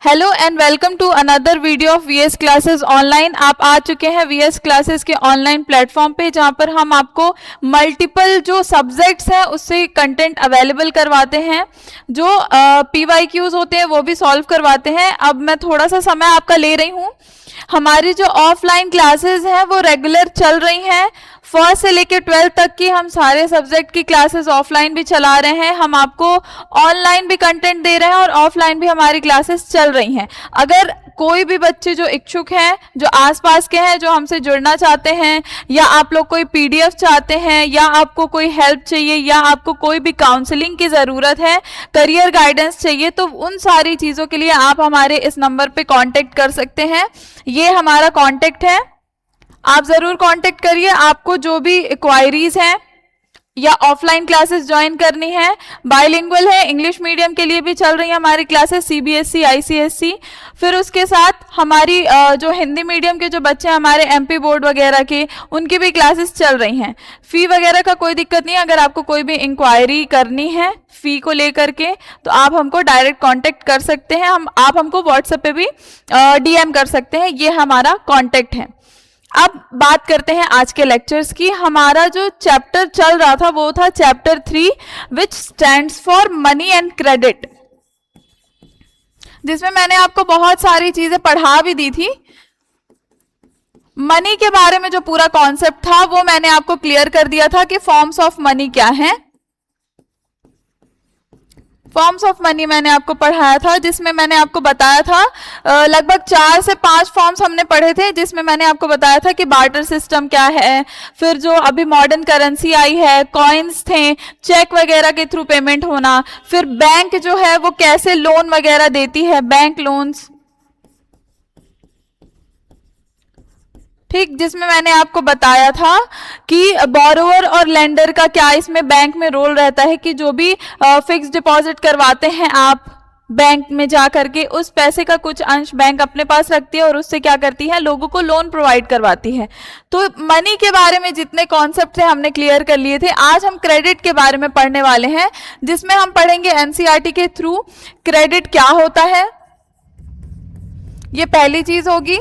Hello and welcome to another video of VS classes online. आप आ चुके हैं वीएस क्लासेस के ऑनलाइन प्लेटफॉर्म पे, जहां पर हम आपको मल्टीपल जो सब्जेक्ट्स हैं उससे कंटेंट अवेलेबल करवाते हैं, जो पीवाईक्यूज होते हैं वो भी सॉल्व करवाते हैं। अब मैं थोड़ा सा समय आपका ले रही हूँ। हमारी जो ऑफलाइन क्लासेस हैं वो रेगुलर चल रही हैं। फर्स्ट से लेकर 12th तक की हम सारे सब्जेक्ट की क्लासेस ऑफलाइन भी चला रहे हैं। हम आपको ऑनलाइन भी कंटेंट दे रहे हैं और ऑफलाइन भी हमारी क्लासेस चल रही हैं। अगर कोई भी बच्चे जो इच्छुक हैं, जो आसपास के हैं, जो हमसे जुड़ना चाहते हैं, या आप लोग कोई पीडीएफ चाहते हैं, या आपको कोई हेल्प चाहिए, या आपको कोई भी काउंसलिंग की ज़रूरत है, करियर गाइडेंस चाहिए, तो उन सारी चीज़ों के लिए आप हमारे इस नंबर पे कांटेक्ट कर सकते हैं। ये हमारा कांटेक्ट है, आप ज़रूर कांटेक्ट करिए। आपको जो भी क्वायरीज हैं या ऑफलाइन क्लासेस ज्वाइन करनी है, बाइलिंगुअल है, इंग्लिश मीडियम के लिए भी चल रही है हमारी क्लासेस, सीबीएसई आईसीएसई। फिर उसके साथ हमारी जो हिंदी मीडियम के जो बच्चे हैं हमारे एमपी बोर्ड वगैरह के, उनकी भी क्लासेस चल रही हैं। फ़ी वगैरह का कोई दिक्कत नहीं है। अगर आपको कोई भी इंक्वायरी करनी है फ़ी को लेकर के, तो आप हमको डायरेक्ट कांटेक्ट कर सकते हैं। आप हमको व्हाट्सएप पे भी डीएम कर सकते हैं। ये हमारा कांटेक्ट है। अब बात करते हैं आज के लेक्चर्स की। हमारा जो चैप्टर चल रहा था वो था chapter 3 which stands for money and credit, जिसमें मैंने आपको बहुत सारी चीजें पढ़ा भी दी थी। मनी के बारे में जो पूरा कॉन्सेप्ट था वो मैंने आपको क्लियर कर दिया था कि फॉर्म्स ऑफ मनी क्या है। फॉर्म्स ऑफ मनी मैंने आपको पढ़ाया था, जिसमें मैंने आपको बताया था लगभग 4 से 5 फॉर्म्स हमने पढ़े थे, जिसमें मैंने आपको बताया था कि बार्टर सिस्टम क्या है, फिर जो अभी मॉडर्न करेंसी आई है, कॉइन्स थे, चेक वगैरह के थ्रू पेमेंट होना, फिर बैंक जो है वो कैसे लोन वगैरह देती है, बैंक लोन्स, ठीक, जिसमें मैंने आपको बताया था कि बोरोवर और लेंडर का क्या इसमें बैंक में रोल रहता है, कि जो भी फिक्स डिपॉजिट करवाते हैं आप बैंक में जा करके, उस पैसे का कुछ अंश बैंक अपने पास रखती है और उससे क्या करती है, लोगों को लोन प्रोवाइड करवाती है। तो मनी के बारे में जितने कॉन्सेप्ट थे हमने क्लियर कर लिए थे। आज हम क्रेडिट के बारे में पढ़ने वाले हैं, जिसमें हम पढ़ेंगे एनसीईआरटी के थ्रू क्रेडिट क्या होता है, ये पहली चीज होगी।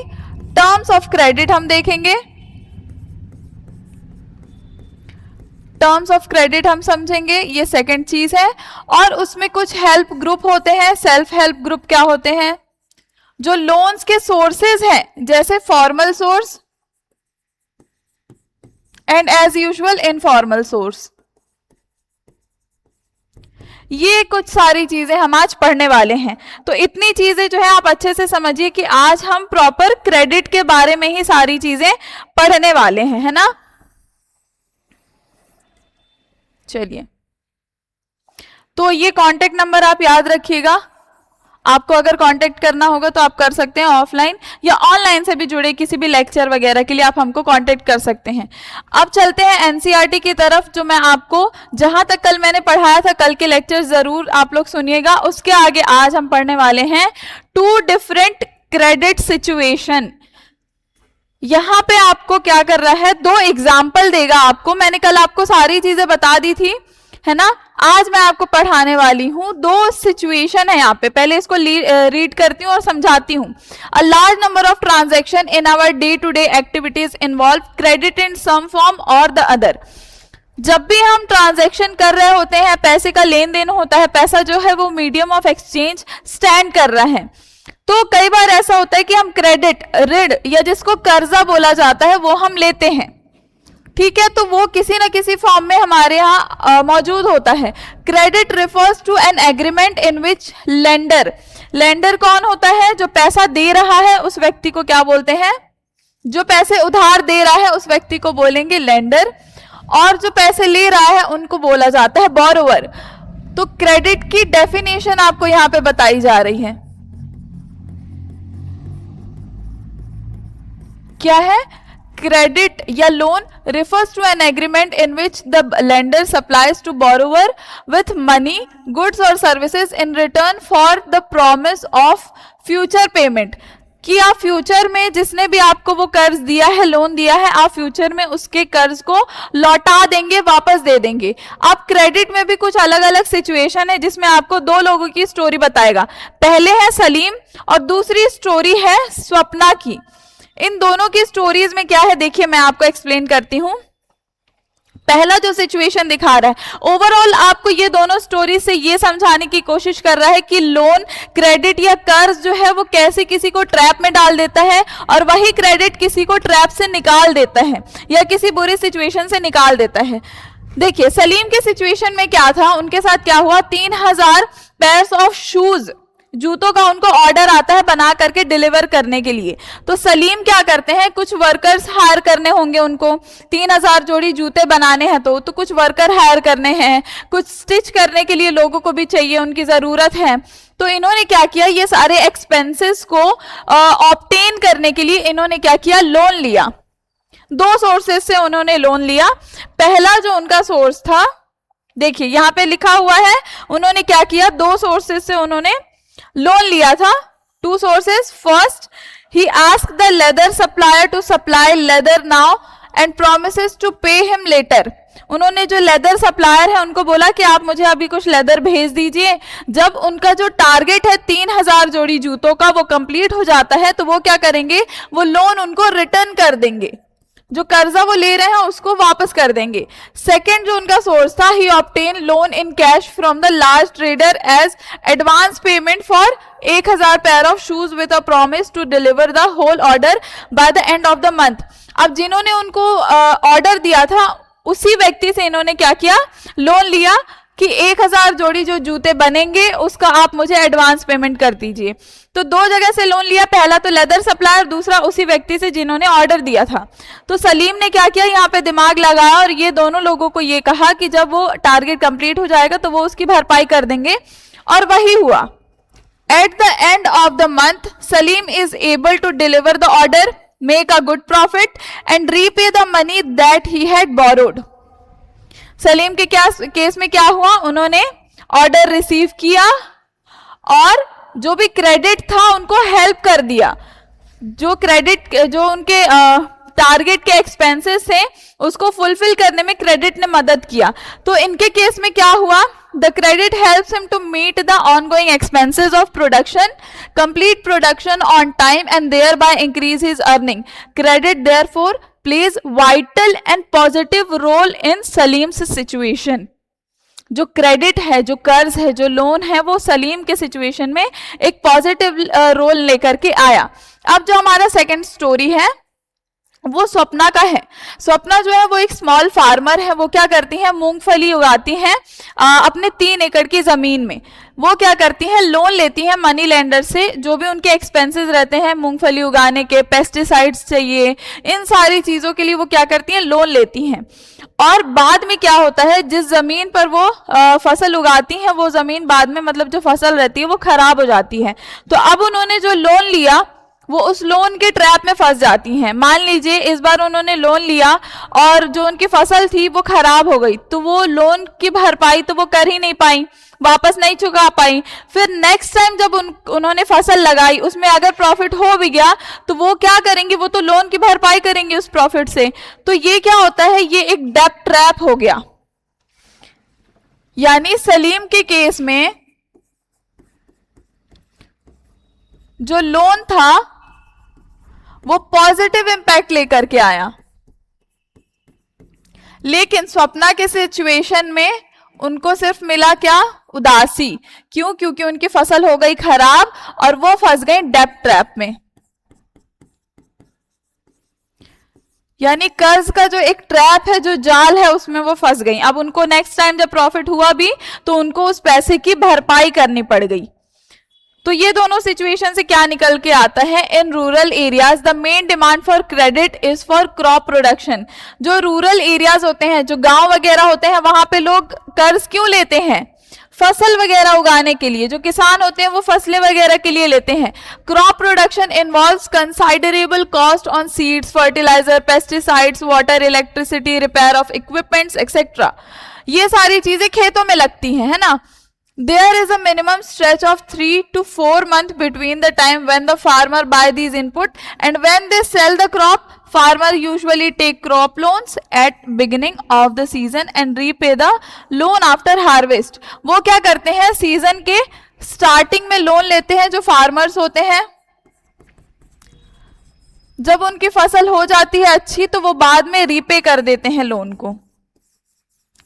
टर्म्स ऑफ क्रेडिट हम देखेंगे, टर्म्स ऑफ क्रेडिट हम समझेंगे, ये सेकंड चीज है। और उसमें कुछ हेल्प ग्रुप होते हैं, सेल्फ हेल्प ग्रुप क्या होते हैं, जो लोन्स के सोर्सेज हैं, जैसे formal source and as usual informal source. ये कुछ सारी चीजें हम आज पढ़ने वाले हैं। तो इतनी चीजें जो है आप अच्छे से समझिए कि आज हम प्रॉपर क्रेडिट के बारे में ही सारी चीजें पढ़ने वाले हैं, है ना। चलिए, तो ये कांटेक्ट नंबर आप याद रखिएगा। आपको अगर कांटेक्ट करना होगा तो आप कर सकते हैं, ऑफलाइन या ऑनलाइन से भी जुड़े किसी भी लेक्चर वगैरह के लिए आप हमको कांटेक्ट कर सकते हैं। अब चलते हैं एनसीईआरटी की तरफ, जो मैं आपको जहां तक कल मैंने पढ़ाया था, कल के लेक्चर जरूर आप लोग सुनिएगा। उसके आगे आज हम पढ़ने वाले हैं 2 डिफरेंट क्रेडिट सिचुएशन। यहां पे आपको क्या कर रहा है, 2 एग्जाम्पल देगा आपको। मैंने कल आपको सारी चीजें बता दी थी, है ना। आज मैं आपको पढ़ाने वाली हूं 2 सिचुएशन है यहाँ पे। पहले इसको रीड करती हूँ और समझाती हूँ। A large number of transaction in our day to day activities involve credit in some form और द अदर। जब भी हम ट्रांजैक्शन कर रहे होते हैं, पैसे का लेन देन होता है, पैसा जो है वो मीडियम ऑफ एक्सचेंज स्टैंड कर रहा है, तो कई बार ऐसा होता है कि हम क्रेडिट, ऋण या जिसको कर्जा बोला जाता है वो हम लेते हैं, ठीक है। तो वो किसी न किसी फॉर्म में हमारे यहाँ मौजूद होता है। Credit refers to an agreement in which lender, lender कौन होता है, जो पैसा दे रहा है उस व्यक्ति को क्या बोलते हैं, जो पैसे उधार दे रहा है उस व्यक्ति को बोलेंगे लेंडर, और जो पैसे ले रहा है उनको बोला जाता है बोरोवर। तो क्रेडिट की डेफिनेशन आपको यहाँ पे बताई जा रही है, क्या है। क्रेडिट या loan refers to an agreement in which the lender supplies to borrower with money, goods or services in return for the promise of future payment, कि आप फ्यूचर में जिसने भी आपको वो कर्ज दिया है, लोन दिया है, आप फ्यूचर में उसके कर्ज को लौटा देंगे, वापस दे देंगे। अब क्रेडिट में भी कुछ अलग अलग सिचुएशन है, जिसमें आपको 2 लोगों की स्टोरी बताएगा। पहले है सलीम और दूसरी स्टोरी है स्वप्ना की। इन दोनों की स्टोरीज में क्या है देखिए, मैं आपको एक्सप्लेन करती हूं। पहला जो सिचुएशन दिखा रहा है, ओवरऑल आपको ये दोनों स्टोरी से ये समझाने की कोशिश कर रहा है कि लोन, क्रेडिट या कर्ज जो है वो कैसे किसी को ट्रैप में डाल देता है और वही क्रेडिट किसी को ट्रैप से निकाल देता है या किसी बुरी सिचुएशन से निकाल देता है। देखिए सलीम के सिचुएशन में क्या था, उनके साथ क्या हुआ, 3000 पेयर्स ऑफ शूज, जूतों का उनको ऑर्डर आता है बना करके डिलीवर करने के लिए। तो सलीम क्या करते हैं, कुछ वर्कर्स हायर करने होंगे उनको, 3000 जोड़ी जूते बनाने हैं तो कुछ वर्कर हायर करने हैं, कुछ स्टिच करने के लिए लोगों को भी चाहिए, उनकी जरूरत है। तो इन्होंने क्या किया, ये सारे एक्सपेंसेस को ऑब्टेन करने के लिए इन्होंने क्या किया, लोन लिया। दो सोर्सेस से उन्होंने लोन लिया। पहला जो उनका सोर्स था, देखिए यहां पे लिखा हुआ है, उन्होंने क्या किया, दो सोर्सेस से उन्होंने लोन लिया था। Two sources, first he asked the leather supplier to supply leather now and promises to pay him later. उन्होंने जो लेदर सप्लायर है उनको बोला कि आप मुझे अभी कुछ लेदर भेज दीजिए। जब उनका जो टारगेट है 3000 जोड़ी जूतों का वो कंप्लीट हो जाता है तो वो क्या करेंगे, वो लोन उनको रिटर्न कर देंगे, जो कर्जा वो ले रहे हैं उसको वापस कर देंगे। सेकंड जो उनका सोर्स था, he obtain loan in cash from the large trader as advance payment for 1000 pair of shoes with a promise to deliver the whole order by the end of the month. अब जिन्होंने उनको order दिया था उसी व्यक्ति से इन्होंने क्या किया, लोन लिया कि 1000 जोड़ी जो जूते बनेंगे उसका आप मुझे एडवांस पेमेंट कर दीजिए। तो दो जगह से लोन लिया, पहला तो लेदर सप्लायर, दूसरा उसी व्यक्ति से जिन्होंने ऑर्डर दिया था। तो सलीम ने क्या किया, यहाँ पे दिमाग लगाया और ये दोनों लोगों को ये कहा कि जब वो टारगेट कंप्लीट हो जाएगा तो वो उसकी भरपाई कर देंगे, और वही हुआ। At the end of the month Salim is able to deliver the order, make a good profit and repay the money that he had borrowed. Salim के केस में क्या हुआ, उन्होंने ऑर्डर रिसीव किया और जो भी क्रेडिट था उनको हेल्प कर दिया। जो क्रेडिट, जो उनके टारगेट के एक्सपेंसेस थे उसको फुलफिल करने में क्रेडिट ने मदद किया। तो इनके केस में क्या हुआ, the credit helps him to meet the ongoing expenses of production, complete production on time and thereby increase his earning. Credit therefore plays vital and positive role in Salim's situation. जो credit है, जो कर्ज है, जो loan है, वो सलीम के situation में एक पॉजिटिव रोल लेकर के आया। अब जो हमारा सेकंड स्टोरी है वो स्वप्ना का है। स्वप्ना जो है वो एक स्मॉल फार्मर है। वो क्या करती है, मूंगफली उगाती हैं अपने 3 एकड़ की जमीन में। वो क्या करती हैं, लोन लेती हैं मनी लेंडर से, जो भी उनके एक्सपेंसेस रहते हैं मूंगफली उगाने के, पेस्टिसाइड्स चाहिए, इन सारी चीजों के लिए वो क्या करती हैं, लोन लेती हैं। और बाद में क्या होता है, जिस जमीन पर वो फसल उगाती हैं वो जमीन बाद में, मतलब जो फसल रहती है वो खराब हो जाती है। तो अब उन्होंने जो लोन लिया वो उस लोन के ट्रैप में फंस जाती हैं। मान लीजिए इस बार उन्होंने लोन लिया और जो उनकी फसल थी वो खराब हो गई, तो वो लोन की भरपाई तो वो कर ही नहीं पाई, वापस नहीं चुका पाई। फिर नेक्स्ट टाइम जब उन्होंने फसल लगाई उसमें अगर प्रॉफिट हो भी गया तो वो क्या करेंगे, वो तो लोन की भरपाई करेंगे उस प्रॉफिट से। तो ये क्या होता है, ये एक डेब्ट ट्रैप हो गया। यानी सलीम के केस में जो लोन था वो पॉजिटिव इंपैक्ट लेकर के आया, लेकिन स्वप्ना के सिचुएशन में उनको सिर्फ मिला क्या, उदासी। क्यों, क्योंकि उनकी फसल हो गई खराब और वो फंस गई डेब्ट ट्रैप में। यानी कर्ज का जो एक ट्रैप है, जो जाल है, उसमें वो फंस गई। अब उनको नेक्स्ट टाइम जब प्रॉफिट हुआ भी तो उनको उस पैसे की भरपाई करनी पड़ गई। तो ये दोनों सिचुएशन से क्या निकल के आता है, इन rural areas the main demand for credit is for crop production. जो रूरल एरियाज होते हैं, जो गांव वगैरह होते हैं, वहां पे लोग कर्ज क्यों लेते हैं, फसल वगैरह उगाने के लिए। जो किसान होते हैं वो फसलें वगैरह के लिए लेते हैं। Crop production involves considerable cost on seeds, fertiliser, pesticides, water, electricity, repair of equipments etcetera. ये सारी चीजें खेतों में लगती हैं, है ना। There is a minimum stretch of 3 to 4 months between the time when the farmer buy these input and when they sell the crop. Farmer usually take crop loans at beginning of the season and repay the loan after harvest. वो क्या करते हैं, season के starting में loan लेते हैं जो farmers होते हैं, जब उनकी फसल हो जाती है अच्छी तो वो बाद में रीपे कर देते हैं लोन को,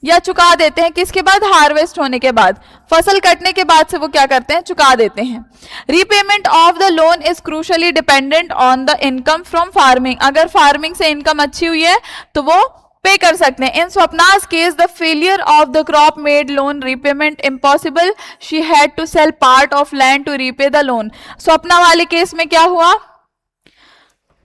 या चुका देते हैं। किसके बाद? हार्वेस्ट होने के बाद, फसल कटने के बाद से वो क्या करते हैं? चुका देते हैं। Repayment of the loan is crucially dependent on the income from farming. अगर फार्मिंग से इनकम अच्छी हुई है तो वो पे कर सकते हैं। In Swapna's case the failure of the crop made loan repayment impossible, she had to sell part of land to repay the loan. Swapna वाले केस में क्या हुआ?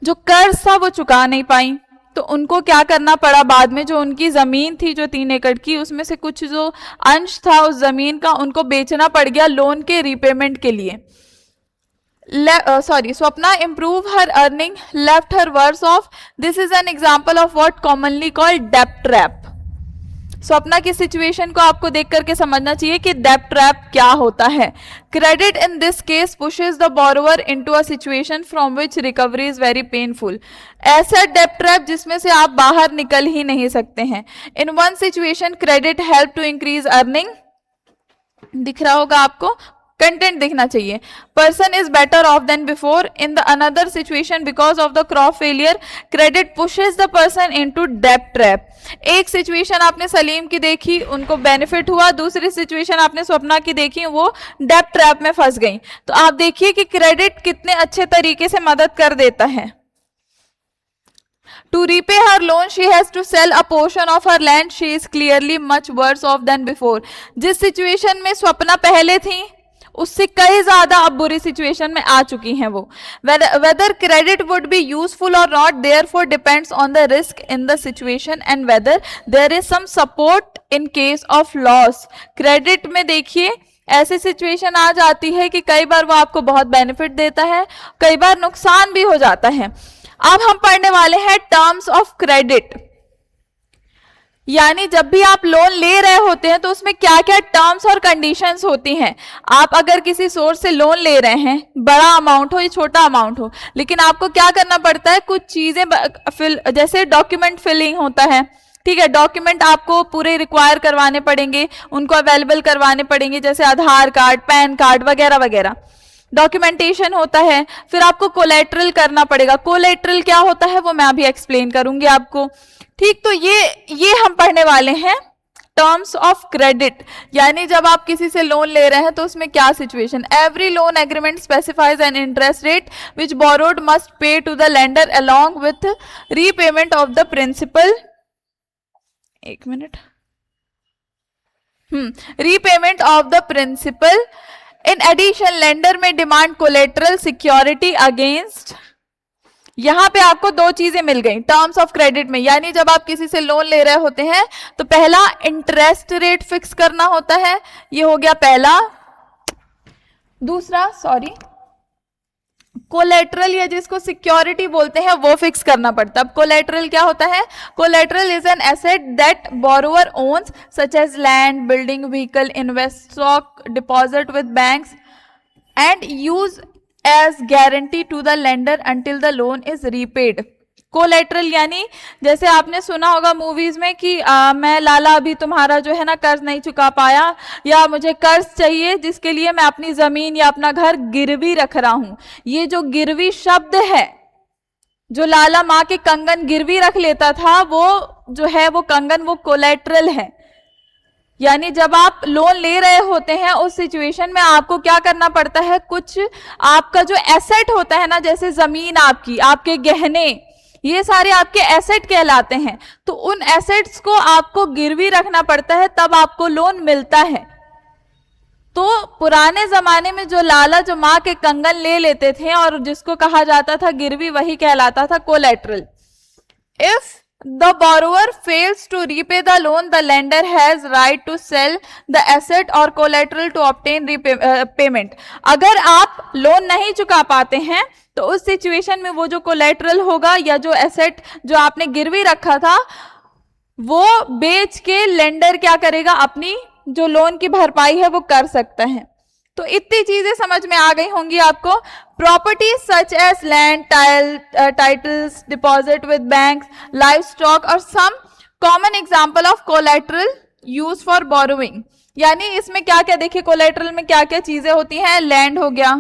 जो कर्ज था वो चुका नहीं पाई, तो उनको क्या करना पड़ा? बाद में जो उनकी जमीन थी जो 3 एकड़ की, उसमें से कुछ जो अंश था उस जमीन का उनको बेचना पड़ गया लोन के रीपेमेंट के लिए। Swapna improve her earning, left her worse off. This is an example of what commonly called debt trap. Swapna की सिचुएशन को आपको देख करके समझना चाहिए कि डेब्ट ट्रैप क्या होता है। Credit in this case pushes the borrower into a situation from which recovery is very painful. ऐसा डेब्ट ट्रैप जिसमें से आप बाहर निकल ही नहीं सकते हैं। In one situation credit help to increase earning, दिख रहा होगा आपको, कंटेंट दिखना चाहिए। Person is better off than before. In the another situation because of the crop failure credit pushes the person into डेब्ट ट्रैप। एक सिचुएशन आपने सलीम की देखी, उनको बेनिफिट हुआ, दूसरी सिचुएशन आपने स्वप्ना की देखी, वो डेब्ट ट्रैप में फंस गई। तो आप देखिए कि क्रेडिट कितने अच्छे तरीके से मदद कर देता है। To repay her loan, she has to sell a portion of her land. She is clearly much worse off than before. जिस सिचुएशन में स्वप्ना पहले थी उससे कई ज्यादा अब बुरी सिचुएशन में आ चुकी हैं वो। Whether credit would be useful or not, therefore depends on the risk in the situation and whether there is some support in case of loss. Credit में देखिए ऐसी सिचुएशन आ जाती है कि कई बार वो आपको बहुत बेनिफिट देता है, कई बार नुकसान भी हो जाता है। अब हम पढ़ने वाले हैं टर्म्स ऑफ क्रेडिट, यानी जब भी आप लोन ले रहे होते हैं तो उसमें क्या क्या टर्म्स और कंडीशंस होती हैं। आप अगर किसी सोर्स से लोन ले रहे हैं, बड़ा अमाउंट हो या छोटा अमाउंट हो, लेकिन आपको क्या करना पड़ता है? कुछ चीजें जैसे डॉक्यूमेंट फिलिंग होता है, ठीक है, डॉक्यूमेंट आपको पूरे रिक्वायर करवाने पड़ेंगे, उनको अवेलेबल करवाने पड़ेंगे, जैसे आधार कार्ड, पैन कार्ड वगैरह वगैरह, डॉक्यूमेंटेशन होता है। फिर आपको कोलेट्रल करना पड़ेगा। कोलेट्रल क्या होता है वो मैं अभी एक्सप्लेन करूंगी आपको, ठीक। तो ये हम पढ़ने वाले हैं टर्म्स ऑफ क्रेडिट, यानी जब आप किसी से लोन ले रहे हैं तो उसमें क्या situation. Every loan agreement specifies an interest rate which borrowed must pay to the lender along with repayment of the principal. एक minute, repayment of the principal. In addition lender may demand collateral security against. यहां पे आपको दो चीजें मिल गई terms of credit में, यानी जब आप किसी से लोन ले रहे होते हैं तो पहला इंटरेस्ट रेट फिक्स करना होता है, ये हो गया पहला। दूसरा कोलेट्रल या जिसको सिक्योरिटी बोलते हैं वो फिक्स करना पड़ता है। अब कोलेट्रल क्या होता है? Collateral is an asset that borrower owns such as land, building, vehicle, invest, stock, deposit with banks and use as guarantee to the lender until the loan is repaid. Collateral यानी जैसे आपने सुना होगा movies में कि मैं लाला अभी तुम्हारा जो है ना कर्ज नहीं चुका पाया, या मुझे कर्ज चाहिए जिसके लिए मैं अपनी जमीन या अपना घर गिरवी रख रहा हूं। ये जो गिरवी शब्द है, जो लाला माँ के कंगन गिरवी रख लेता था, वो जो है वो कंगन वो कोलेट्रल है। यानी जब आप लोन ले रहे होते हैं उस सिचुएशन में आपको क्या करना पड़ता है, कुछ आपका जो एसेट होता है ना, जैसे जमीन आपकी, आपके गहने, ये सारे आपके एसेट कहलाते हैं। तो उन एसेट्स को आपको गिरवी रखना पड़ता है, तब आपको लोन मिलता है। तो पुराने जमाने में जो लाला जो माँ के कंगन ले लेते थे और जिसको कहा जाता था गिरवी, वही कहलाता था collateral. If the borrower fails to repay the loan, the lender has right to sell the asset or collateral to obtain payment. अगर आप लोन नहीं चुका पाते हैं तो उस सिचुएशन में वो जो कोलेट्रल होगा या जो एसेट जो आपने गिरवी रखा था वो बेच के लेंडर क्या करेगा, अपनी जो लोन की भरपाई है वो कर सकता है। तो इतनी चीजें समझ में आ गई होंगी आपको। Properties such as land, titles, deposit with banks, livestock are some common example of collateral use for borrowing. यानी इसमें क्या क्या, देखिए कोलेटरल में क्या क्या चीजें होती हैं, लैंड हो गया,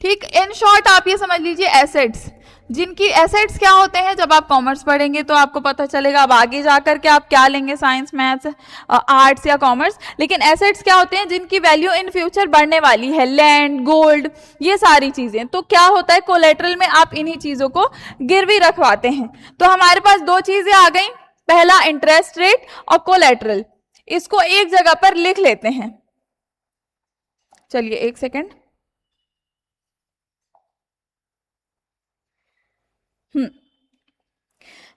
ठीक। इन शॉर्ट आप ये समझ लीजिए एसेट्स, जिनकी एसेट्स क्या होते हैं, जब आप कॉमर्स पढ़ेंगे तो आपको पता चलेगा, अब आगे जाकर के आप क्या लेंगे, साइंस, मैथ्स, आर्ट्स या कॉमर्स, लेकिन एसेट्स क्या होते हैं, जिनकी वैल्यू इन फ्यूचर बढ़ने वाली है, लैंड, गोल्ड, ये सारी चीजें। तो क्या होता है, कोलेटरल में आप इन्हीं चीजों को गिरवी रखवाते हैं। तो हमारे पास दो चीजें आ गई, पहला इंटरेस्ट रेट और कोलेटरल, इसको एक जगह पर लिख लेते हैं। चलिए एक सेकेंड।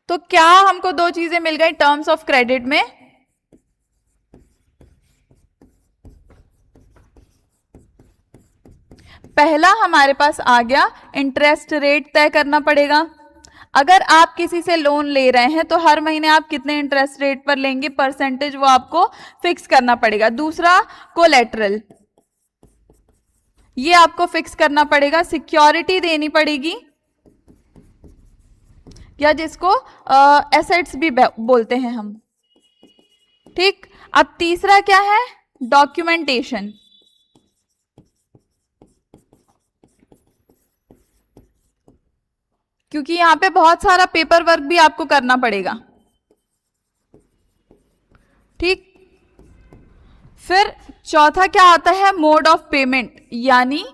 तो क्या हमको दो चीजें मिल गई टर्म्स ऑफ क्रेडिट में, पहला हमारे पास आ गया इंटरेस्ट रेट तय करना पड़ेगा। अगर आप किसी से लोन ले रहे हैं तो हर महीने आप कितने इंटरेस्ट रेट पर लेंगे, परसेंटेज, वो आपको फिक्स करना पड़ेगा। दूसरा कोलेटरल, ये आपको फिक्स करना पड़ेगा, सिक्योरिटी देनी पड़ेगी, या जिसको एसेट्स भी बोलते हैं हम, ठीक। अब तीसरा क्या है, डॉक्यूमेंटेशन, क्योंकि यहां पे बहुत सारा पेपर वर्क भी आपको करना पड़ेगा, ठीक। फिर चौथा क्या आता है, मोड ऑफ पेमेंट, यानी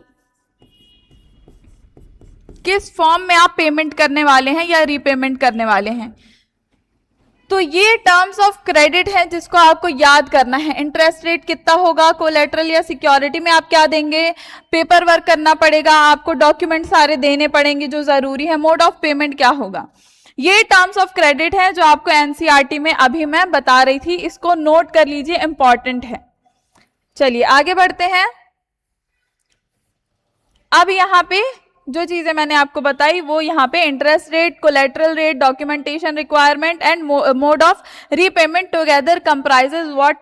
किस फॉर्म में आप पेमेंट करने वाले हैं या रीपेमेंट करने वाले हैं। तो ये टर्म्स ऑफ क्रेडिट है जिसको आपको याद करना है। इंटरेस्ट रेट कितना होगा, कोलेटरल या सिक्योरिटी में आप क्या देंगे, पेपर वर्क करना पड़ेगा, आपको डॉक्यूमेंट सारे देने पड़ेंगे जो जरूरी है, मोड ऑफ पेमेंट क्या होगा। ये टर्म्स ऑफ क्रेडिट है जो आपको एनसीईआरटी में अभी मैं बता रही थी, इसको नोट कर लीजिए, इंपॉर्टेंट है। चलिए आगे बढ़ते हैं। अब यहां पे जो चीजें मैंने आपको बताई वो यहाँ पे interest rate, collateral rate, documentation requirement and mode of repayment together comprises what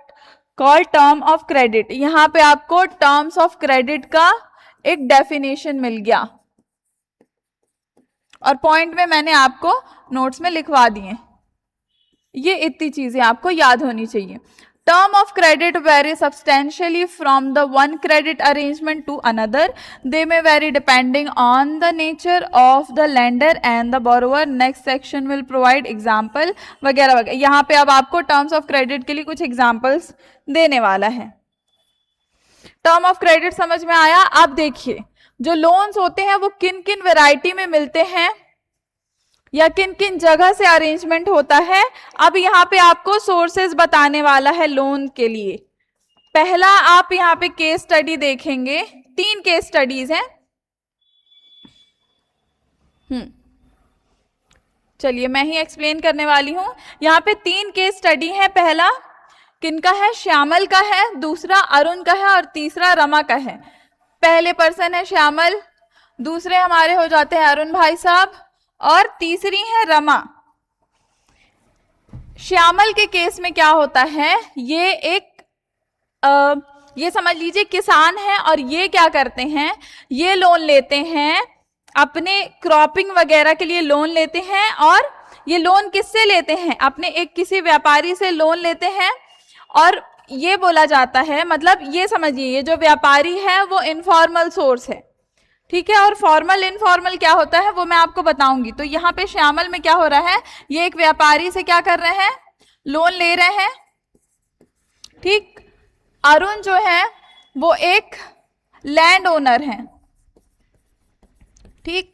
called term of credit. यहाँ पे आपको टर्म्स ऑफ क्रेडिट का एक डेफिनेशन मिल गया और पॉइंट में मैंने आपको नोट्स में लिखवा दिए। ये इतनी चीजें आपको याद होनी चाहिए। Term of credit vary substantially from the one credit arrangement to another. They may vary depending on the nature of the lender and the borrower. Next section will provide example वगैरह वगैरह। यहाँ पे अब आपको terms of credit के लिए कुछ examples देने वाला है। Term of credit समझ में आया। अब देखिए जो loans होते हैं वो किन किन वैरायटी में मिलते हैं या किन किन जगह से अरेंजमेंट होता है। अब यहाँ पे आपको सोर्सेज बताने वाला है लोन के लिए। पहला आप यहाँ पे केस स्टडी देखेंगे, 3 केस स्टडीज हैं। चलिए मैं ही एक्सप्लेन करने वाली हूं। यहाँ पे 3 केस स्टडी है। पहला किनका है, श्यामल का है, दूसरा अरुण का है और तीसरा रमा का है। पहले पर्सन है श्यामल, दूसरे हमारे हो जाते हैं अरुण भाई साहब और तीसरी है रमा। श्यामल के केस में क्या होता है, ये एक ये समझ लीजिए किसान है और ये क्या करते हैं, ये लोन लेते हैं अपने क्रॉपिंग वगैरह के लिए लोन लेते हैं। और ये लोन किससे लेते हैं, अपने एक किसी व्यापारी से लोन लेते हैं। और ये बोला जाता है, मतलब ये समझिए ये जो व्यापारी है वो इनफॉर्मल सोर्स है, ठीक है। और फॉर्मल इनफॉर्मल क्या होता है वो मैं आपको बताऊंगी। तो यहाँ पे श्यामल में क्या हो रहा है, ये एक व्यापारी से क्या कर रहे हैं, लोन ले रहे हैं, ठीक। अरुण जो है वो एक लैंड ओनर है, ठीक।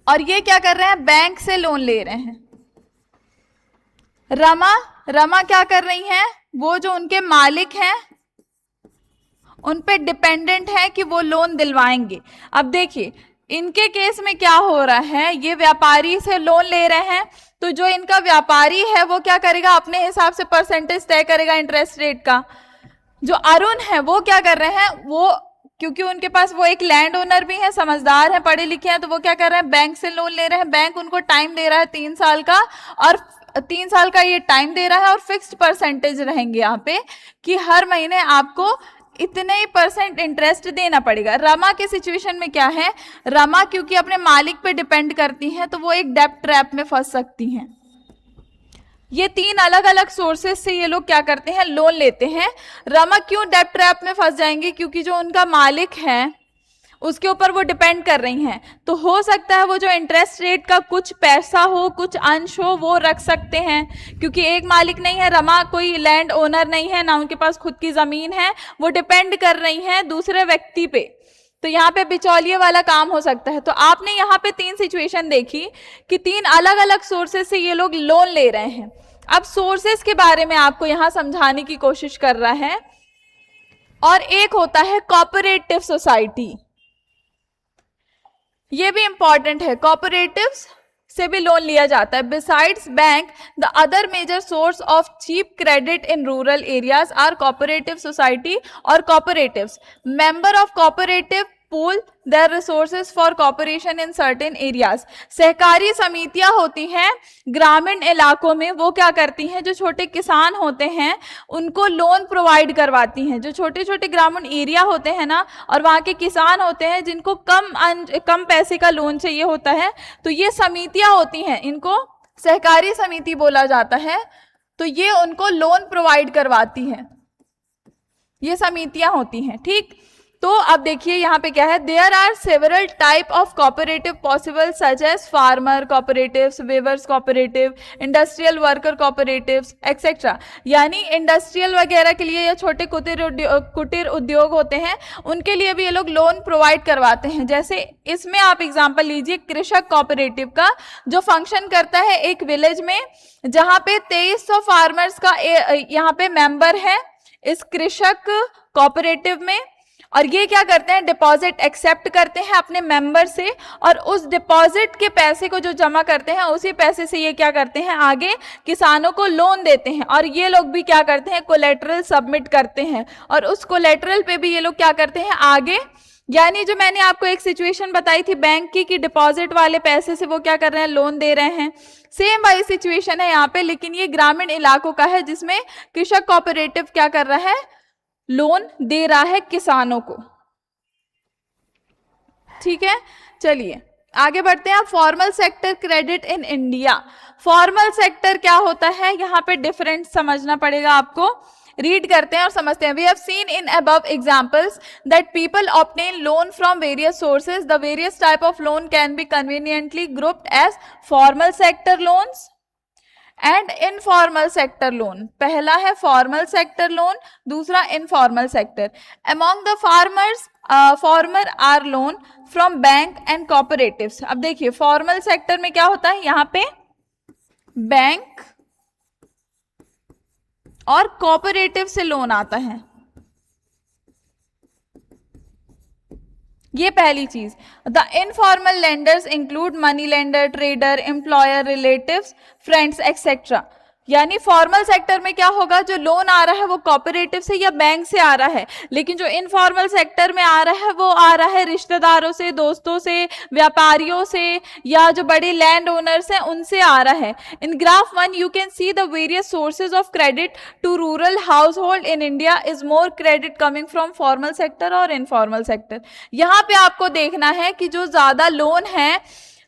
और ये क्या कर रहे हैं, बैंक से लोन ले रहे हैं। रमा क्या कर रही हैं, वो जो उनके मालिक हैं उन पे डिपेंडेंट है कि वो लोन दिलवाएंगे। अब देखिए इनके केस में क्या हो रहा है, ये व्यापारी से लोन ले रहे हैं, तो जो इनका व्यापारी है वो क्या करेगा, अपने हिसाब से परसेंटेज तय करेगा इंटरेस्ट रेट का। जो अरुण है वो क्या कर रहे हैं, वो क्योंकि उनके पास वो एक लैंड ओनर भी है, समझदार है, पढ़े लिखे हैं, तो वो क्या कर रहे हैं, बैंक से लोन ले रहे हैं। बैंक उनको टाइम दे रहा है 3 साल का, और 3 साल का ये टाइम दे रहा है और फिक्स्ड परसेंटेज रहेंगे यहाँ पे कि हर महीने आपको इतने ही % इंटरेस्ट देना पड़ेगा। रमा के सिचुएशन में क्या है, रमा क्योंकि अपने मालिक पे डिपेंड करती हैं तो वो एक डेब्ट ट्रैप में फंस सकती हैं। ये तीन अलग अलग सोर्सेस से ये लोग क्या करते हैं, लोन लेते हैं। रमा क्यों डेब्ट ट्रैप में फंस जाएंगे, क्योंकि जो उनका मालिक है उसके ऊपर वो डिपेंड कर रही हैं, तो हो सकता है वो जो इंटरेस्ट रेट का कुछ पैसा हो, कुछ अंश हो, वो रख सकते हैं, क्योंकि एक मालिक नहीं है, रमा कोई लैंड ओनर नहीं है, ना उनके पास खुद की जमीन है, वो डिपेंड कर रही हैं दूसरे व्यक्ति पे, तो यहाँ पे बिचौलिए वाला काम हो सकता है। तो आपने यहाँ पे तीन सिचुएशन देखी कि तीन अलग अलग सोर्सेस से ये लोग लोन ले रहे हैं। अब सोर्सेस के बारे में आपको यहाँ समझाने की कोशिश कर रहा है। और एक होता है कोऑपरेटिव सोसाइटी, ये भी इंपॉर्टेंट है, कोऑपरेटिव्स से भी लोन लिया जाता है। Besides bank the other major source of cheap credit in rural areas are cooperative society और cooperatives. Member of cooperative pool their resources for cooperation in certain areas. सहकारी समितियां होती हैं ग्रामीण इलाकों में, वो क्या करती हैं, जो छोटे किसान होते हैं उनको लोन प्रोवाइड करवाती हैं। जो छोटे छोटे ग्रामीण एरिया होते हैं ना, और वहाँ के किसान होते हैं जिनको कम पैसे का लोन चाहिए होता है, तो ये समितियां होती हैं, इनको सहकारी समिति बोला जाता है, तो ये उनको लोन प्रोवाइड करवाती हैं, ये समितियां होती हैं। ठीक, तो अब देखिए यहाँ पे क्या है, there are several type of cooperative possible such as farmer cooperatives, weavers cooperative, industrial worker cooperatives etcetera. यानी इंडस्ट्रियल वगैरह के लिए या छोटे कुटीर उद्योग होते हैं, उनके लिए भी ये लोग लोन प्रोवाइड करवाते हैं। जैसे इसमें आप एग्जाम्पल लीजिए कृषक कोऑपरेटिव का, जो फंक्शन करता है एक विलेज में, जहाँ पे 2300 फार्मर्स का यहाँ पे मेंबर है इस कृषक कोऑपरेटिव में, और ये क्या करते हैं, डिपॉजिट एक्सेप्ट करते हैं अपने मेंबर से, और उस डिपॉजिट के पैसे को जो जमा करते हैं उसी पैसे से ये क्या करते हैं, आगे किसानों को लोन देते हैं। और ये लोग भी क्या करते हैं, कोलेटरल सबमिट करते हैं, और उस कोलेटरल पे भी ये लोग क्या करते हैं आगे, यानी जो मैंने आपको एक सिचुएशन बताई थी बैंक की कि डिपॉजिट वाले पैसे से वो क्या कर रहे हैं, लोन दे रहे हैं, सेम वाली सिचुएशन है यहाँ पे, लेकिन ये ग्रामीण इलाकों का है जिसमें कृषक कोऑपरेटिव क्या कर रहा है, लोन दे रहा है किसानों को। ठीक है, चलिए आगे बढ़ते हैं। Formal sector credit in India. Formal sector क्या होता है, यहाँ पे डिफरेंस समझना पड़ेगा आपको। रीड करते हैं और समझते हैं। We have seen in above examples that people obtain loan from various sources. The various type of loan can be conveniently grouped as formal sector loans and informal sector loan. पहला है formal sector loan, दूसरा informal sector. Among the former are loan from bank and cooperatives. अब देखिए formal sector में क्या होता है, यहाँ पे बैंक और कोऑपरेटिव से लोन आता है, ये पहली चीज। The informal lenders include money lender, trader, employer, relatives, friends etcetera. यानी फॉर्मल सेक्टर में क्या होगा, जो लोन आ रहा है वो कोऑपरेटिव से या बैंक से आ रहा है, लेकिन जो इनफॉर्मल सेक्टर में आ रहा है वो आ रहा है रिश्तेदारों से, दोस्तों से, व्यापारियों से, या जो बड़े लैंड ओनर्स हैं उनसे आ रहा है। In graph 1 you can see the various sources of credit to rural household in India. Is more credit coming from formal sector और इनफॉर्मल सेक्टर। यहाँ पे आपको देखना है कि जो ज्यादा लोन है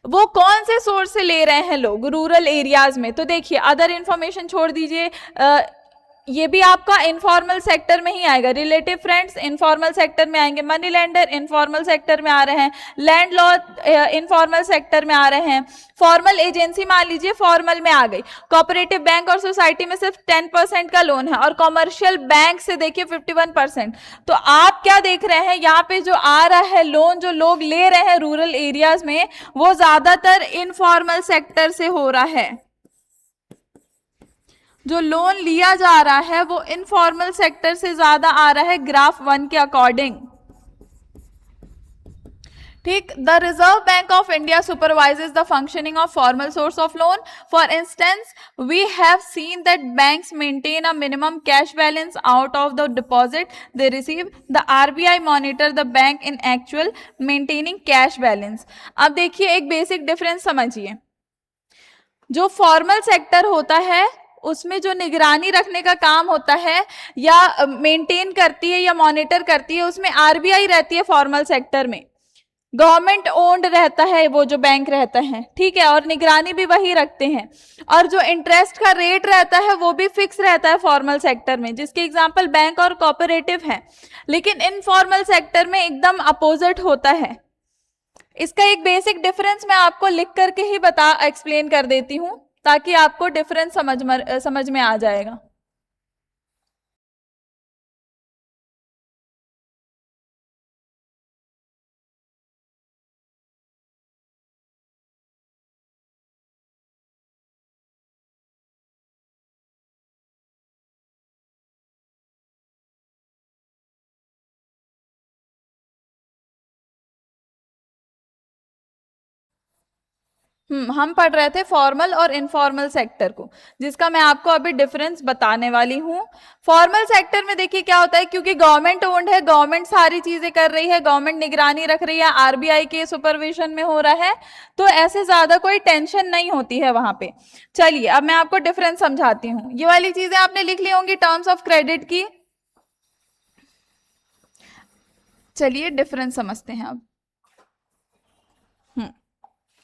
वो कौन से सोर्स से ले रहे हैं लोग रूरल एरियाज में। तो देखिए अदर इंफॉर्मेशन छोड़ दीजिए, ये भी आपका इनफॉर्मल सेक्टर में ही आएगा। रिलेटिव फ्रेंड्स इनफॉर्मल सेक्टर में आएंगे, मनी लेंडर इनफॉर्मल सेक्टर में आ रहे हैं, लैंडलॉर्ड इनफॉर्मल सेक्टर में आ रहे हैं, फॉर्मल एजेंसी मान लीजिए फॉर्मल में आ गई। कोऑपरेटिव बैंक और सोसाइटी में सिर्फ 10% का लोन है, और कॉमर्शियल बैंक से देखिए 51%। तो आप क्या देख रहे हैं, यहाँ पे जो आ रहा है लोन, जो लोग ले रहे हैं रूरल एरियाज में, वो ज्यादातर इनफॉर्मल सेक्टर से हो रहा है। जो लोन लिया जा रहा है वो इनफॉर्मल सेक्टर से ज्यादा आ रहा है ग्राफ 1 के अकॉर्डिंग। ठीक, the reserve bank of India supervises the functioning of formal source of loan. For instance we have seen that banks maintain a minimum cash balance out of the deposit they receive. The RBI monitor the bank in actual maintaining cash balance. अब देखिए एक basic difference समझिए। जो formal sector होता है उसमें जो निगरानी रखने का काम होता है या मेंटेन करती है या मॉनिटर करती है, उसमें आरबीआई रहती है फॉर्मल सेक्टर में। गवर्नमेंट ओन्ड रहता है वो जो बैंक रहता है, ठीक है, और निगरानी भी वही रखते हैं। और जो इंटरेस्ट का रेट रहता है वो भी फिक्स रहता है फॉर्मल सेक्टर में, जिसके एग्जांपल बैंक और कोऑपरेटिव हैं। लेकिन इनफॉर्मल सेक्टर में एकदम अपोजिट होता है। इसका एक बेसिक डिफरेंस मैं आपको लिख करके ही एक्सप्लेन कर देती हूं, ताकि आपको डिफरेंस समझ में आ जाएगा। हम पढ़ रहे थे फॉर्मल और इनफॉर्मल सेक्टर को, जिसका मैं आपको अभी डिफरेंस बताने वाली हूँ। फॉर्मल सेक्टर में देखिए क्या होता है, क्योंकि गवर्नमेंट ओन्ड है, गवर्नमेंट सारी चीजें कर रही है, गवर्नमेंट निगरानी रख रही है, आरबीआई के सुपरविजन में हो रहा है, तो ऐसे ज्यादा कोई टेंशन नहीं होती है वहां पे। चलिए अब मैं आपको डिफरेंस समझाती हूँ। ये वाली चीजें आपने लिख ली होंगी टर्म्स ऑफ क्रेडिट की। चलिए डिफरेंस समझते हैं अब।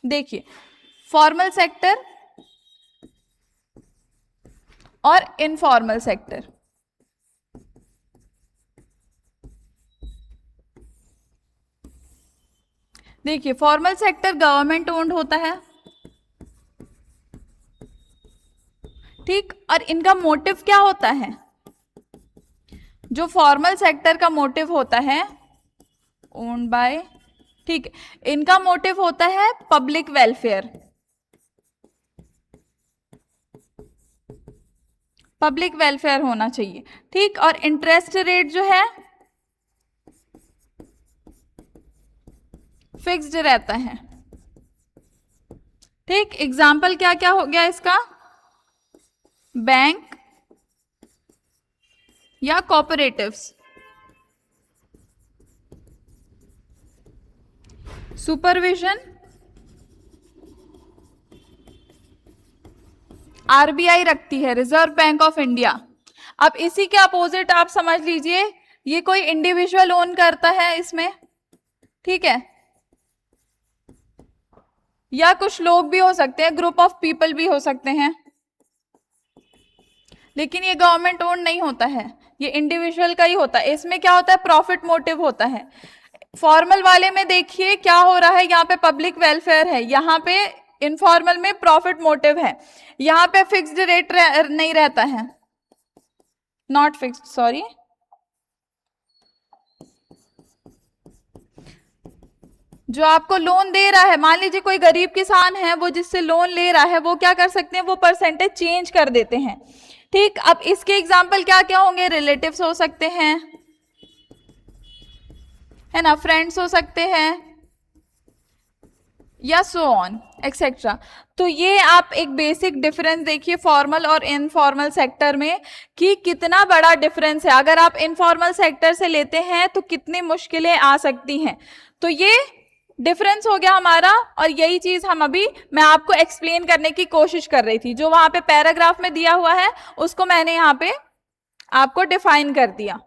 देखिए फॉर्मल सेक्टर और इनफॉर्मल सेक्टर। देखिए फॉर्मल सेक्टर गवर्नमेंट ओन्ड होता है, ठीक, और इनका मोटिव क्या होता है? जो फॉर्मल सेक्टर का मोटिव होता है, ओन्ड बाय, ठीक, इनका मोटिव होता है पब्लिक वेलफेयर, पब्लिक वेलफेयर होना चाहिए, ठीक। और इंटरेस्ट रेट जो है फिक्स्ड रहता है, ठीक। एग्जाम्पल क्या क्या हो गया इसका? बैंक या कोऑपरेटिव्स, सुपरविजन आरबीआई रखती है, रिजर्व बैंक ऑफ इंडिया। अब इसी के अपोजिट आप समझ लीजिए, ये कोई इंडिविजुअल ओन करता है इसमें, ठीक है, या कुछ लोग भी हो सकते हैं, ग्रुप ऑफ पीपल भी हो सकते हैं, लेकिन ये गवर्नमेंट ओन नहीं होता है, ये इंडिविजुअल का ही होता है। इसमें क्या होता है? प्रॉफिट मोटिव होता है। फॉर्मल वाले में देखिए क्या हो रहा है, यहाँ पे पब्लिक वेलफेयर है, यहाँ पे इनफॉर्मल में प्रॉफिट मोटिव है। यहाँ पे फिक्स्ड रेट नहीं रहता है, नॉट फिक्स्ड, सॉरी, जो आपको लोन दे रहा है, मान लीजिए कोई गरीब किसान है, वो जिससे लोन ले रहा है, वो क्या कर सकते हैं, वो परसेंटेज चेंज कर देते हैं, ठीक। अब इसके एग्जाम्पल क्या क्या होंगे? रिलेटिव्स हो सकते हैं, है ना, फ्रेंड्स हो सकते हैं, या सो ऑन एक्सेट्रा। तो ये आप एक बेसिक डिफरेंस देखिए फॉर्मल और इनफॉर्मल सेक्टर में, कि कितना बड़ा डिफरेंस है। अगर आप इनफॉर्मल सेक्टर से लेते हैं तो कितनी मुश्किलें आ सकती हैं। तो ये डिफरेंस हो गया हमारा, और यही चीज मैं आपको एक्सप्लेन करने की कोशिश कर रही थी। जो वहां पे पैराग्राफ में दिया हुआ है उसको मैंने यहाँ पे आपको डिफाइन कर दिया।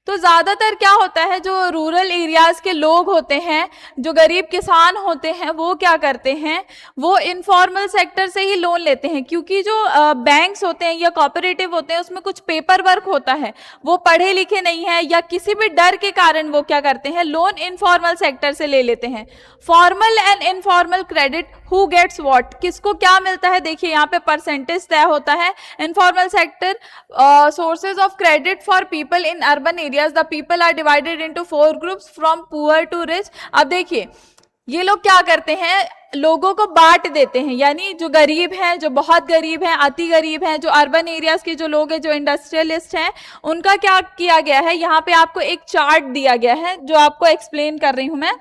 तो ज्यादातर क्या होता है, जो रूरल एरियाज के लोग होते हैं, जो गरीब किसान होते हैं, वो क्या करते हैं, वो इनफॉर्मल सेक्टर से ही लोन लेते हैं, क्योंकि जो बैंक्स होते हैं या कोऑपरेटिव होते हैं उसमें कुछ पेपर वर्क होता है, वो पढ़े लिखे नहीं है, या किसी भी डर के कारण वो क्या करते हैं, लोन इनफॉर्मल सेक्टर से ले लेते हैं। Formal and informal credit, who gets what, किसको क्या मिलता है, देखिए यहाँ पे परसेंटेज तय होता है। Informal sector, sources of credit for people in urban areas, the people are divided into 4 groups from poor to rich. अब देखिए ये लोग क्या करते हैं, लोगों को बांट देते हैं, यानी जो गरीब हैं, जो बहुत गरीब हैं, अति गरीब हैं, जो अर्बन एरियाज के जो लोग हैं, जो इंडस्ट्रियलिस्ट हैं, उनका क्या किया गया है, यहाँ पे आपको एक चार्ट दिया गया है जो आपको एक्सप्लेन कर रही हूं मैं।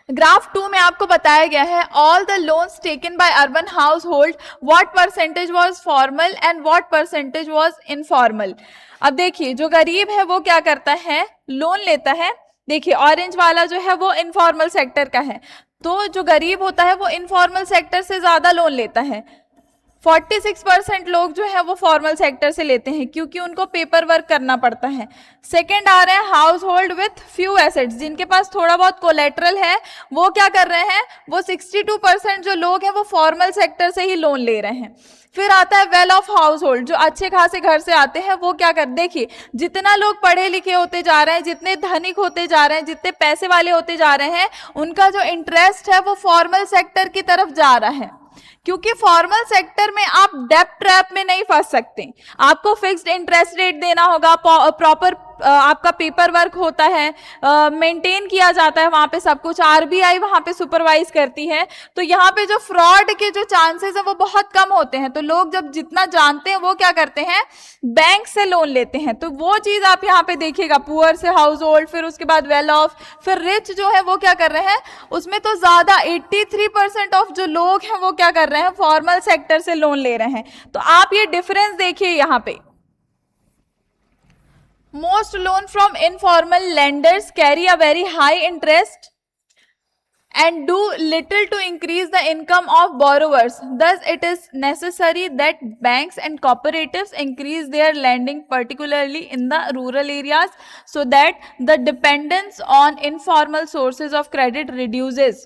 ग्राफ 2 में आपको बताया गया है, all the loans taken by urban house hold, what percentage was formal and what percentage was informal. अब देखिए जो गरीब है वो क्या करता है, लोन लेता है। देखिए ऑरेंज वाला जो है वो इनफॉर्मल सेक्टर का है, तो जो गरीब होता है वो इनफॉर्मल सेक्टर से ज्यादा लोन लेता है। 46% लोग जो है वो फॉर्मल सेक्टर से लेते हैं क्योंकि उनको पेपर वर्क करना पड़ता है। सेकेंड आ रहे हैं house hold with few assets, जिनके पास थोड़ा बहुत कोलेट्रल है, वो क्या कर रहे हैं, वो 62% जो लोग हैं वो फॉर्मल सेक्टर से ही लोन ले रहे हैं। फिर आता है वेल ऑफ हाउस होल्ड, जो अच्छे खासे घर से आते हैं, वो क्या कर, देखिए जितना लोग पढ़े लिखे होते जा रहे हैं, जितने धनिक होते जा रहे हैं, जितने पैसे वाले होते जा रहे हैं, उनका जो इंटरेस्ट है वो फॉर्मल सेक्टर की तरफ जा रहा है, क्योंकि फॉर्मल सेक्टर में आप डेब्ट ट्रैप में नहीं फंस सकते। आपको फिक्स्ड इंटरेस्ट रेट देना होगा, प्रॉपर आपका पेपर वर्क होता है, मेंटेन किया जाता है वहां पे सब कुछ, आरबीआई वहां पे सुपरवाइज करती है। तो यहाँ पे जो फ्रॉड के जो चांसेस है वो बहुत कम होते हैं। तो लोग जब जितना जानते हैं वो क्या करते हैं, बैंक से लोन लेते हैं। तो वो चीज आप यहाँ पे देखिएगा, पुअर से हाउस होल्ड, फिर उसके बाद वेल ऑफ, फिर रिच जो है वो क्या कर रहे हैं, उसमें तो ज्यादा 83% ऑफ जो लोग हैं वो क्या कर रहे हैं, फॉर्मल सेक्टर से लोन ले रहे हैं। तो आप ये डिफरेंस देखिए यहाँ पे। Most loan from informal lenders carry a very high interest and do little to increase the income of borrowers. Thus, it is necessary that banks and cooperatives increase their lending, particularly in the rural areas, so that the dependence on informal sources of credit reduces.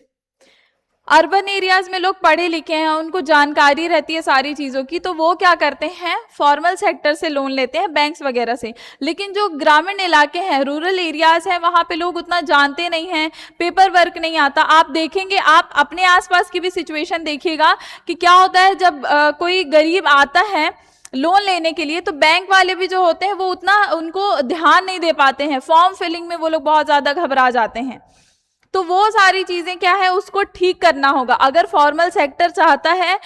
Urban areas में लोग पढ़े लिखे हैं, उनको जानकारी रहती है सारी चीज़ों की, तो वो क्या करते हैं, फॉर्मल सेक्टर से लोन लेते हैं बैंक्स वगैरह से। लेकिन जो ग्रामीण इलाके हैं, रूरल एरियाज हैं, वहाँ पे लोग उतना जानते नहीं हैं, पेपर वर्क नहीं आता। आप देखेंगे, आप अपने आसपास की भी सिचुएशन देखिएगा कि क्या होता है जब कोई गरीब आता है लोन लेने के लिए, तो बैंक वाले भी जो होते हैं वो उतना उनको ध्यान नहीं दे पाते हैं, फॉर्म फिलिंग में वो लोग बहुत ज़्यादा घबरा जाते हैं। तो वो सारी चीजें क्या है, उसको ठीक करना होगा। अगर फॉर्मल सेक्टर चाहता है,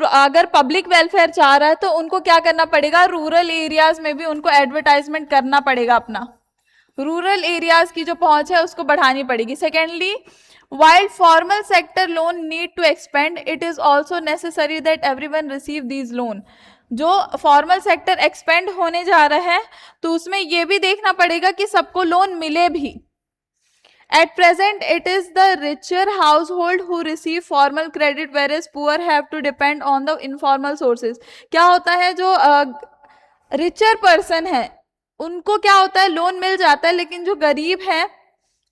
अगर पब्लिक वेलफेयर चाह रहा है, तो उनको क्या करना पड़ेगा, रूरल एरियाज में भी उनको एडवर्टाइजमेंट करना पड़ेगा, अपना रूरल एरियाज की जो पहुंच है उसको बढ़ानी पड़ेगी। Secondly, while formal sector loan need to expand, it is also necessary that everyone receive these loan. जो फॉर्मल सेक्टर एक्सपेंड होने जा रहा है तो उसमें यह भी देखना पड़ेगा कि सबको लोन मिले भी। At present, it is the richer household who receive formal credit, whereas poor have to depend on the informal sources. क्या होता है, जो richer person है उनको क्या होता है, लोन मिल जाता है, लेकिन जो गरीब है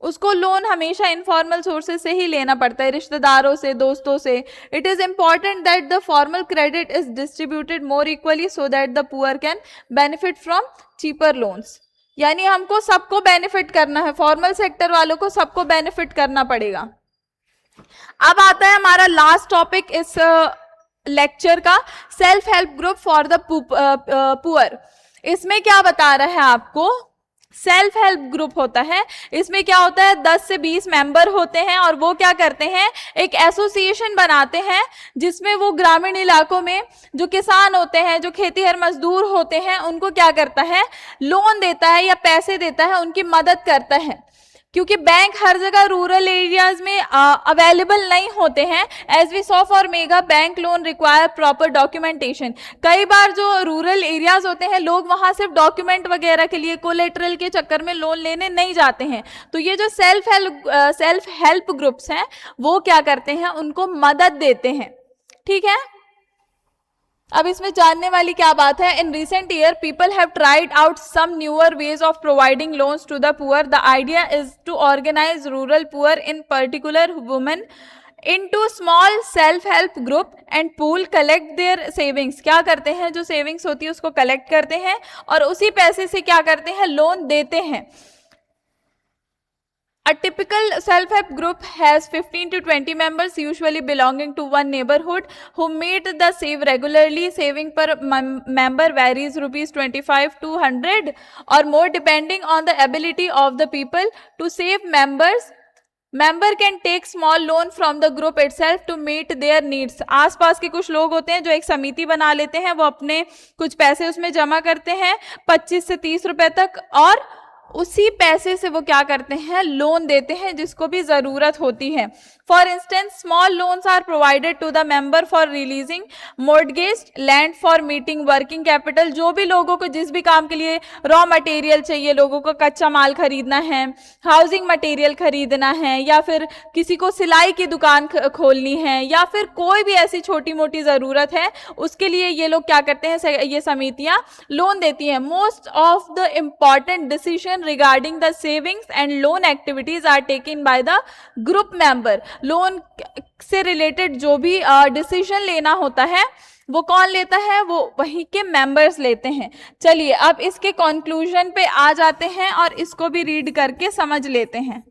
उसको लोन हमेशा इनफॉर्मल सोर्सेज से ही लेना पड़ता है, रिश्तेदारों से, दोस्तों से। It is important that the formal credit is distributed more equally so that the poor can benefit from cheaper loans. यानी हमको सबको बेनिफिट करना है, फॉर्मल सेक्टर वालों को सबको बेनिफिट करना पड़ेगा। अब आता है हमारा लास्ट टॉपिक इस लेक्चर का, self help group for the poor. इसमें क्या बता रहा है आपको, सेल्फ हेल्प ग्रुप होता है, इसमें क्या होता है 10 से 20 मेंबर होते हैं और वो क्या करते हैं, एक एसोसिएशन बनाते हैं जिसमें वो ग्रामीण इलाकों में जो किसान होते हैं, जो खेतीहर मजदूर होते हैं, उनको क्या करता है, लोन देता है या पैसे देता है, उनकी मदद करता है। क्योंकि बैंक हर जगह रूरल एरियाज में अवेलेबल नहीं होते हैं। As we saw for mega bank loan require proper documentation. कई बार जो रूरल एरियाज होते हैं, लोग वहां सिर्फ डॉक्यूमेंट वगैरह के लिए, कोलेटरल के चक्कर में लोन लेने नहीं जाते हैं। तो ये जो सेल्फ हेल्प ग्रुप्स हैं वो क्या करते हैं, उनको मदद देते हैं। ठीक है, अब इसमें जानने वाली क्या बात है, in recent year people have tried out some newer ways of providing loans to the poor. The idea is to organize rural poor, in particular women, into small self help group and pool, collect their savings। क्या करते हैं, जो savings होती है उसको collect करते हैं और उसी पैसे से क्या करते हैं, लोन देते हैं। A typical self-help group has 15 to 20 members, usually belonging to one neighborhood, who meet the save regularly. Saving per member varies rupees 25 to 100 or more depending on the ability of the people to save. Member can take small loan from the group itself to meet their needs। आसपास के कुछ लोग होते हैं जो एक समिति बना लेते हैं, वो अपने कुछ पैसे उसमें जमा करते हैं 25 से 30 रुपए तक, और उसी पैसे से वो क्या करते हैं, लोन देते हैं जिसको भी जरूरत होती है। For instance small loans are provided to the member for releasing mortgage land for meeting working capital. जो भी लोगों को जिस भी काम के लिए रॉ मटेरियल चाहिए, लोगों को कच्चा माल खरीदना है, हाउसिंग मटेरियल खरीदना है, या फिर किसी को सिलाई की दुकान खोलनी है, या फिर कोई भी ऐसी छोटी मोटी ज़रूरत है, उसके लिए ये लोग क्या करते हैं, ये समितियां लोन देती हैं। Most of the important decision regarding the savings and loan activities are taken by the group member. Loan से रिलेटेड जो भी डिसीजन लेना होता है वो कौन लेता है, वो वहीं के मेंबर्स लेते हैं। चलिए अब इसके कंक्लूजन पे आ जाते हैं और इसको भी रीड करके समझ लेते हैं।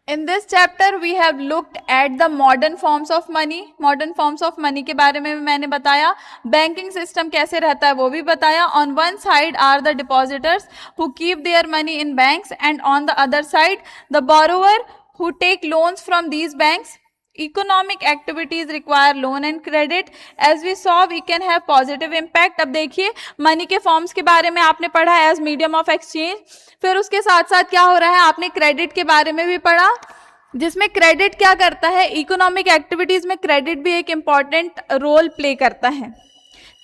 In this chapter we have looked at the modern forms of money. Modern forms of money के बारे में मैंने बताया, बैंकिंग सिस्टम कैसे रहता है वो भी बताया। On one side are the depositors who keep their money in banks, and on the other side the borrower who take loans from these banks. Economic activities require loan and credit. As we saw, we can have positive impact. अब देखिए money के forms के बारे में आपने पढ़ा as medium of exchange, फिर उसके साथ साथ क्या हो रहा है, आपने क्रेडिट के बारे में भी पढ़ा, जिसमें क्रेडिट क्या करता है, इकोनॉमिक एक्टिविटीज में क्रेडिट भी एक इम्पॉर्टेंट रोल प्ले करता है।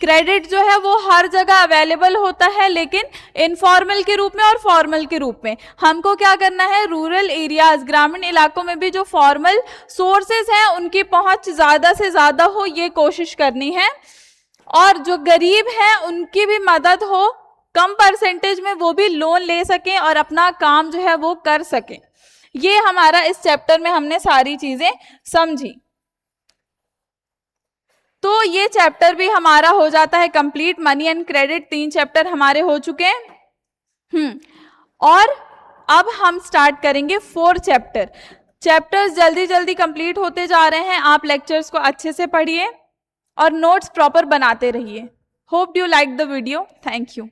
क्रेडिट जो है वो हर जगह अवेलेबल होता है, लेकिन इनफॉर्मल के रूप में और फॉर्मल के रूप में। हमको क्या करना है, रूरल एरियाज, ग्रामीण इलाकों में भी जो फॉर्मल सोर्सेज हैं उनकी पहुंच ज़्यादा से ज़्यादा हो, ये कोशिश करनी है, और जो गरीब हैं उनकी भी मदद हो, कम परसेंटेज में वो भी लोन ले सकें और अपना काम जो है वो कर सकें। ये हमारा इस चैप्टर में हमने सारी चीज़ें समझी। तो ये चैप्टर भी हमारा हो जाता है complete. Money and credit 3 chapter हमारे हो चुके हैं। और अब हम स्टार्ट करेंगे 4 चैप्टर। चैप्टर्स जल्दी जल्दी कंप्लीट होते जा रहे हैं, आप लेक्चर्स को अच्छे से पढ़िए और नोट्स प्रॉपर बनाते रहिए। Hope you like the video. Thank you.